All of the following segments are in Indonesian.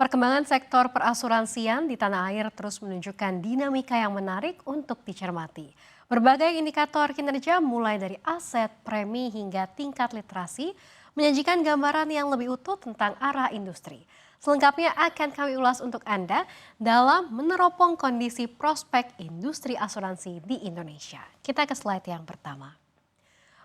Perkembangan sektor perasuransian di tanah air terus menunjukkan dinamika yang menarik untuk dicermati. Berbagai indikator kinerja mulai dari aset, premi hingga tingkat literasi menyajikan gambaran yang lebih utuh tentang arah industri. Selengkapnya akan kami ulas untuk Anda dalam meneropong kondisi prospek industri asuransi di Indonesia. Kita ke slide yang pertama.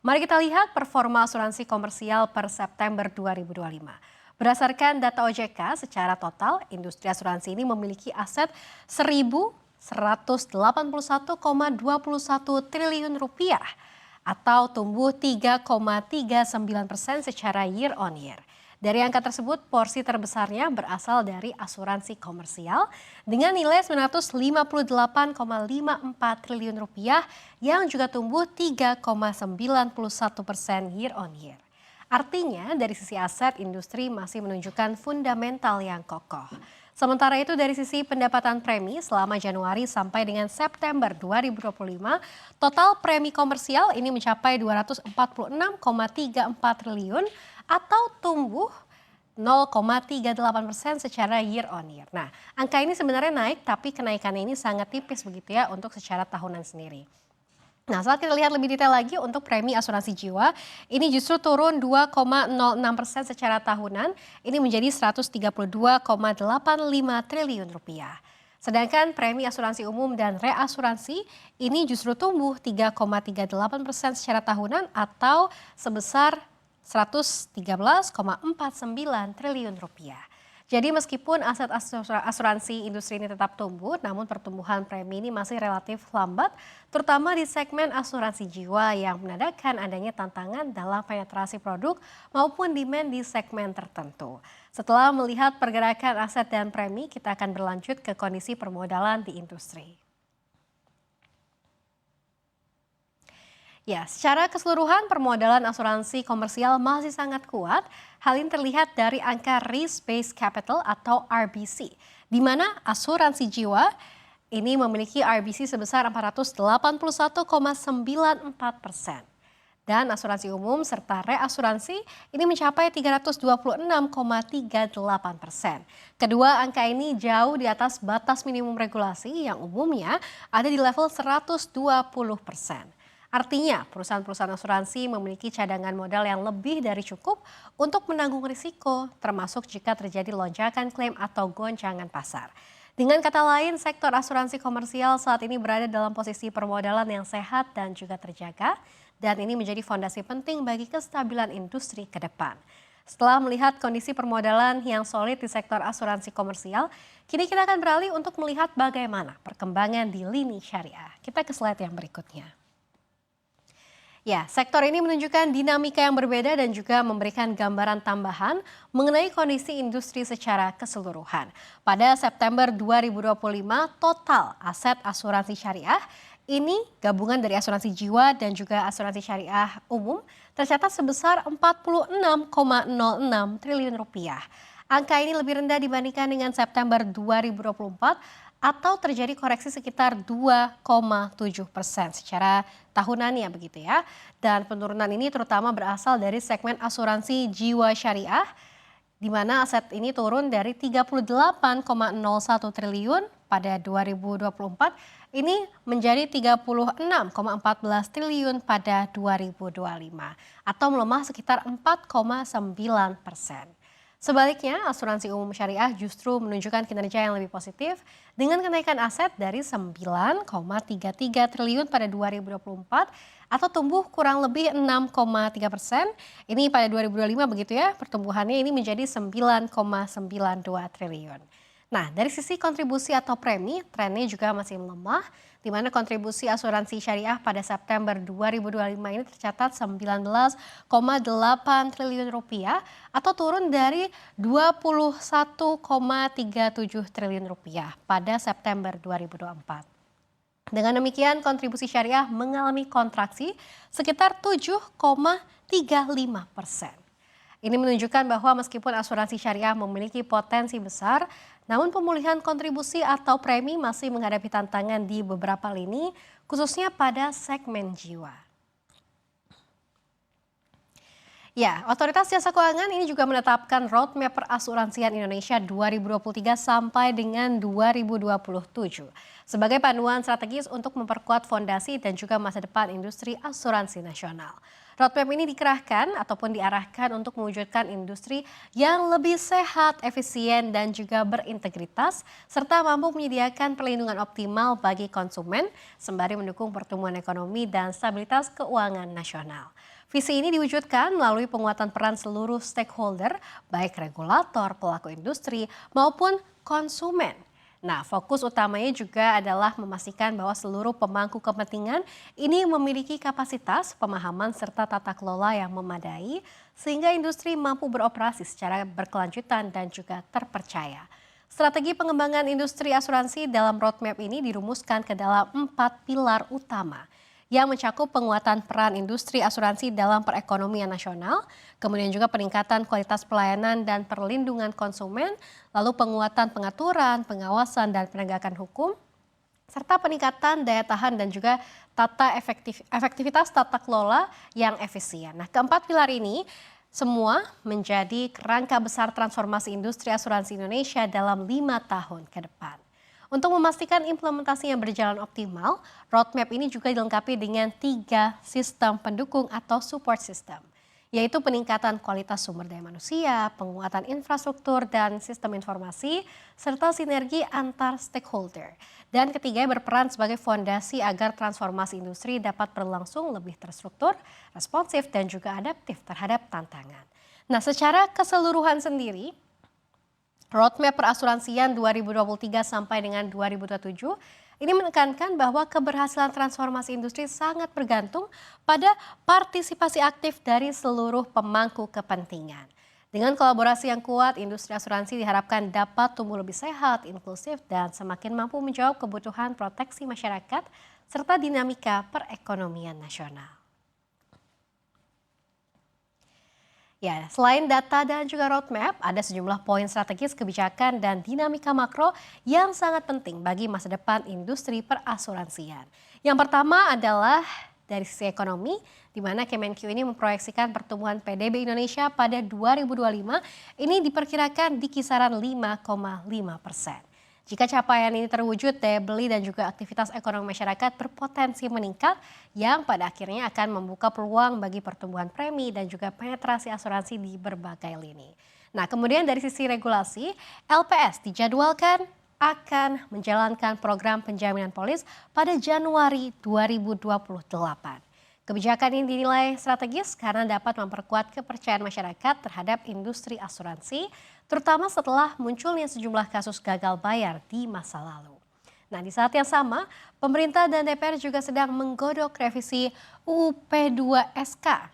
Mari kita lihat performa asuransi komersial per September 2025. Berdasarkan data OJK, secara total industri asuransi ini memiliki aset 1.181,21 triliun rupiah atau tumbuh 3,39% secara year on year. Dari angka tersebut, porsi terbesarnya berasal dari asuransi komersial dengan nilai 958,54 triliun rupiah yang juga tumbuh 3,91% year on year. Artinya dari sisi aset industri masih menunjukkan fundamental yang kokoh. Sementara itu dari sisi pendapatan premi selama Januari sampai dengan September 2025, total premi komersial ini mencapai 246,34 triliun atau tumbuh 0,38% secara year on year. Nah, angka ini sebenarnya naik tapi kenaikannya ini sangat tipis begitu ya untuk secara tahunan sendiri. Nah, saat kita lihat lebih detail lagi untuk premi asuransi jiwa, ini justru turun 2,06% secara tahunan, ini menjadi 132,85 triliun rupiah. Sedangkan premi asuransi umum dan reasuransi ini justru tumbuh 3,38% secara tahunan atau sebesar 113,49 triliun rupiah. Jadi meskipun aset asuransi industri ini tetap tumbuh, namun pertumbuhan premi ini masih relatif lambat, terutama di segmen asuransi jiwa yang menandakan adanya tantangan dalam penetrasi produk maupun demand di segmen tertentu. Setelah melihat pergerakan aset dan premi, kita akan berlanjut ke kondisi permodalan di industri. Ya, secara keseluruhan permodalan asuransi komersial masih sangat kuat. Hal ini terlihat dari angka risk-based capital atau RBC, di mana asuransi jiwa ini memiliki RBC sebesar 481,94%. Dan asuransi umum serta reasuransi ini mencapai 326,38%. Kedua angka ini jauh di atas batas minimum regulasi yang umumnya ada di level 120%. Artinya, perusahaan-perusahaan asuransi memiliki cadangan modal yang lebih dari cukup untuk menanggung risiko, termasuk jika terjadi lonjakan klaim atau goncangan pasar. Dengan kata lain, sektor asuransi komersial saat ini berada dalam posisi permodalan yang sehat dan juga terjaga, dan ini menjadi fondasi penting bagi kestabilan industri ke depan. Setelah melihat kondisi permodalan yang solid di sektor asuransi komersial, kini kita akan beralih untuk melihat bagaimana perkembangan di lini syariah. Kita ke slide yang berikutnya. Ya, sektor ini menunjukkan dinamika yang berbeda dan juga memberikan gambaran tambahan mengenai kondisi industri secara keseluruhan. Pada September 2025, total aset asuransi syariah ini gabungan dari asuransi jiwa dan juga asuransi syariah umum tercatat sebesar 46,06 triliun rupiah. Angka ini lebih rendah dibandingkan dengan September 2024 atau terjadi koreksi sekitar 2,7% secara tahunannya begitu ya. Dan penurunan ini terutama berasal dari segmen asuransi jiwa syariah di mana aset ini turun dari 38,01 triliun pada 2024 ini menjadi 36,14 triliun pada 2025 atau melemah sekitar 4,9%. Sebaliknya, asuransi umum syariah justru menunjukkan kinerja yang lebih positif dengan kenaikan aset dari 9,33 triliun pada 2024 atau tumbuh kurang lebih 6,3%. Ini pada 2025 begitu ya, pertumbuhannya ini menjadi 9,92 triliun. Nah, dari sisi kontribusi atau premi, trennya juga masih melemah, di mana kontribusi asuransi syariah pada September 2025 ini tercatat 19,8 triliun rupiah atau turun dari 21,37 triliun rupiah pada September 2024. Dengan demikian, kontribusi syariah mengalami kontraksi sekitar 7,35%. Ini menunjukkan bahwa meskipun asuransi syariah memiliki potensi besar, namun pemulihan kontribusi atau premi masih menghadapi tantangan di beberapa lini, khususnya pada segmen jiwa. Ya, Otoritas Jasa Keuangan ini juga menetapkan roadmap perasuransian Indonesia 2023 sampai dengan 2027 sebagai panduan strategis untuk memperkuat fondasi dan juga masa depan industri asuransi nasional. Roadmap ini dikerahkan ataupun diarahkan untuk mewujudkan industri yang lebih sehat, efisien, dan juga berintegritas, serta mampu menyediakan perlindungan optimal bagi konsumen, sembari mendukung pertumbuhan ekonomi dan stabilitas keuangan nasional. Visi ini diwujudkan melalui penguatan peran seluruh stakeholder, baik regulator, pelaku industri, maupun konsumen. Nah, fokus utamanya juga adalah memastikan bahwa seluruh pemangku kepentingan ini memiliki kapasitas, pemahaman, serta tata kelola yang memadai, sehingga industri mampu beroperasi secara berkelanjutan dan juga terpercaya. Strategi pengembangan industri asuransi dalam roadmap ini dirumuskan ke dalam 4 pilar utama yang mencakup penguatan peran industri asuransi dalam perekonomian nasional, kemudian juga peningkatan kualitas pelayanan dan perlindungan konsumen, lalu penguatan pengaturan, pengawasan, dan penegakan hukum, serta peningkatan daya tahan dan juga efektivitas tata kelola yang efisien. Nah, keempat pilar ini semua menjadi kerangka besar transformasi industri asuransi Indonesia dalam 5 tahun ke depan. Untuk memastikan implementasinya berjalan optimal, roadmap ini juga dilengkapi dengan 3 sistem pendukung atau support system, yaitu peningkatan kualitas sumber daya manusia, penguatan infrastruktur dan sistem informasi, serta sinergi antar stakeholder. Dan ketiga, berperan sebagai fondasi agar transformasi industri dapat berlangsung lebih terstruktur, responsif, dan juga adaptif terhadap tantangan. Nah, secara keseluruhan sendiri, roadmap perasuransian 2023 sampai dengan 2027 ini menekankan bahwa keberhasilan transformasi industri sangat bergantung pada partisipasi aktif dari seluruh pemangku kepentingan. Dengan kolaborasi yang kuat, industri asuransi diharapkan dapat tumbuh lebih sehat, inklusif, dan semakin mampu menjawab kebutuhan proteksi masyarakat serta dinamika perekonomian nasional. Ya, selain data dan juga roadmap, ada sejumlah poin strategis kebijakan dan dinamika makro yang sangat penting bagi masa depan industri perasuransian. Yang pertama adalah dari sisi ekonomi, di mana Kemenkyu ini memproyeksikan pertumbuhan PDB Indonesia pada 2025 ini diperkirakan di kisaran 5,5%. Jika capaian ini terwujud, daya beli dan juga aktivitas ekonomi masyarakat berpotensi meningkat yang pada akhirnya akan membuka peluang bagi pertumbuhan premi dan juga penetrasi asuransi di berbagai lini. Nah, kemudian dari sisi regulasi, LPS dijadwalkan akan menjalankan program penjaminan polis pada Januari 2028. Kebijakan ini dinilai strategis karena dapat memperkuat kepercayaan masyarakat terhadap industri asuransi, terutama setelah munculnya sejumlah kasus gagal bayar di masa lalu. Nah, di saat yang sama, pemerintah dan DPR juga sedang menggodok revisi UU P2SK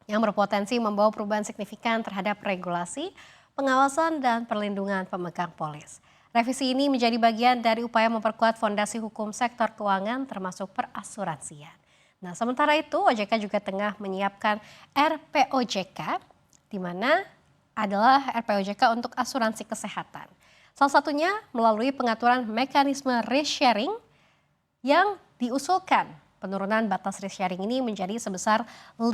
yang berpotensi membawa perubahan signifikan terhadap regulasi, pengawasan, dan perlindungan pemegang polis. Revisi ini menjadi bagian dari upaya memperkuat fondasi hukum sektor keuangan termasuk perasuransian. Nah, sementara itu OJK juga tengah menyiapkan RPOJK, di mana adalah RPOJK untuk asuransi kesehatan. Salah satunya melalui pengaturan mekanisme risk sharing yang diusulkan. Penurunan batas risk sharing ini menjadi sebesar 5%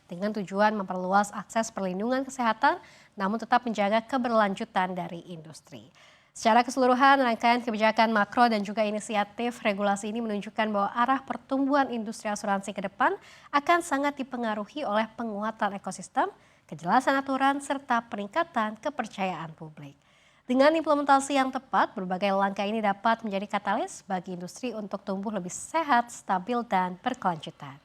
dengan tujuan memperluas akses perlindungan kesehatan namun tetap menjaga keberlanjutan dari industri. Secara keseluruhan, rangkaian kebijakan makro dan juga inisiatif regulasi ini menunjukkan bahwa arah pertumbuhan industri asuransi ke depan akan sangat dipengaruhi oleh penguatan ekosistem, kejelasan aturan, serta peningkatan kepercayaan publik. Dengan implementasi yang tepat, berbagai langkah ini dapat menjadi katalis bagi industri untuk tumbuh lebih sehat, stabil, dan berkelanjutan.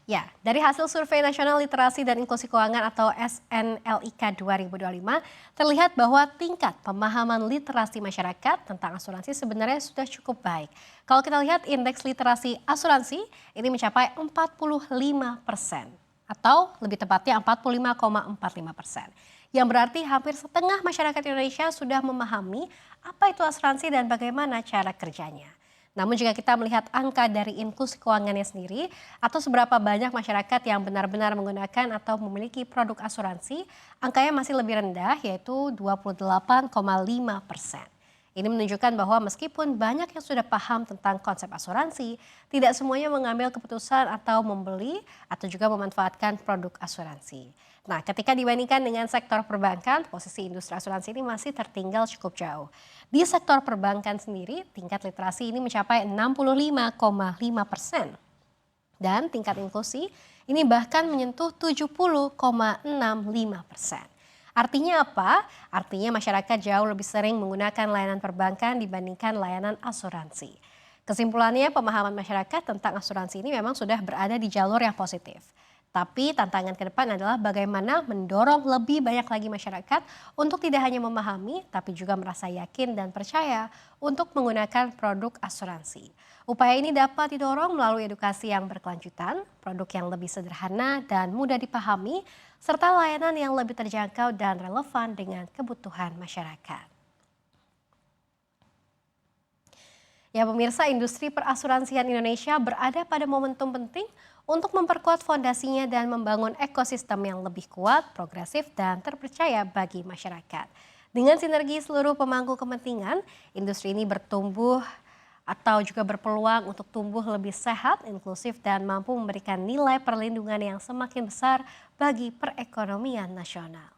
Ya, dari hasil Survei Nasional Literasi dan Inklusi Keuangan atau SNLIK 2025, terlihat bahwa tingkat pemahaman literasi masyarakat tentang asuransi sebenarnya sudah cukup baik. Kalau kita lihat indeks literasi asuransi ini mencapai 45% atau lebih tepatnya 45,45%. Yang berarti hampir setengah masyarakat Indonesia sudah memahami apa itu asuransi dan bagaimana cara kerjanya. Namun jika kita melihat angka dari inklusi keuangannya sendiri atau seberapa banyak masyarakat yang benar-benar menggunakan atau memiliki produk asuransi, angkanya masih lebih rendah yaitu 28,5%. Ini menunjukkan bahwa meskipun banyak yang sudah paham tentang konsep asuransi, tidak semuanya mengambil keputusan atau membeli atau juga memanfaatkan produk asuransi. Nah, ketika dibandingkan dengan sektor perbankan, posisi industri asuransi ini masih tertinggal cukup jauh. Di sektor perbankan sendiri, tingkat literasi ini mencapai 65,5%. Dan tingkat inklusi ini bahkan menyentuh 70,65%. Artinya apa? Artinya masyarakat jauh lebih sering menggunakan layanan perbankan dibandingkan layanan asuransi. Kesimpulannya, pemahaman masyarakat tentang asuransi ini memang sudah berada di jalur yang positif. Tapi tantangan ke depan adalah bagaimana mendorong lebih banyak lagi masyarakat untuk tidak hanya memahami, tapi juga merasa yakin dan percaya untuk menggunakan produk asuransi. Upaya ini dapat didorong melalui edukasi yang berkelanjutan, produk yang lebih sederhana dan mudah dipahami, serta layanan yang lebih terjangkau dan relevan dengan kebutuhan masyarakat. Ya pemirsa, industri perasuransian Indonesia berada pada momentum penting untuk memperkuat fondasinya dan membangun ekosistem yang lebih kuat, progresif, dan terpercaya bagi masyarakat. Dengan sinergi seluruh pemangku kepentingan, industri ini bertumbuh atau juga berpeluang untuk tumbuh lebih sehat, inklusif, dan mampu memberikan nilai perlindungan yang semakin besar bagi perekonomian nasional.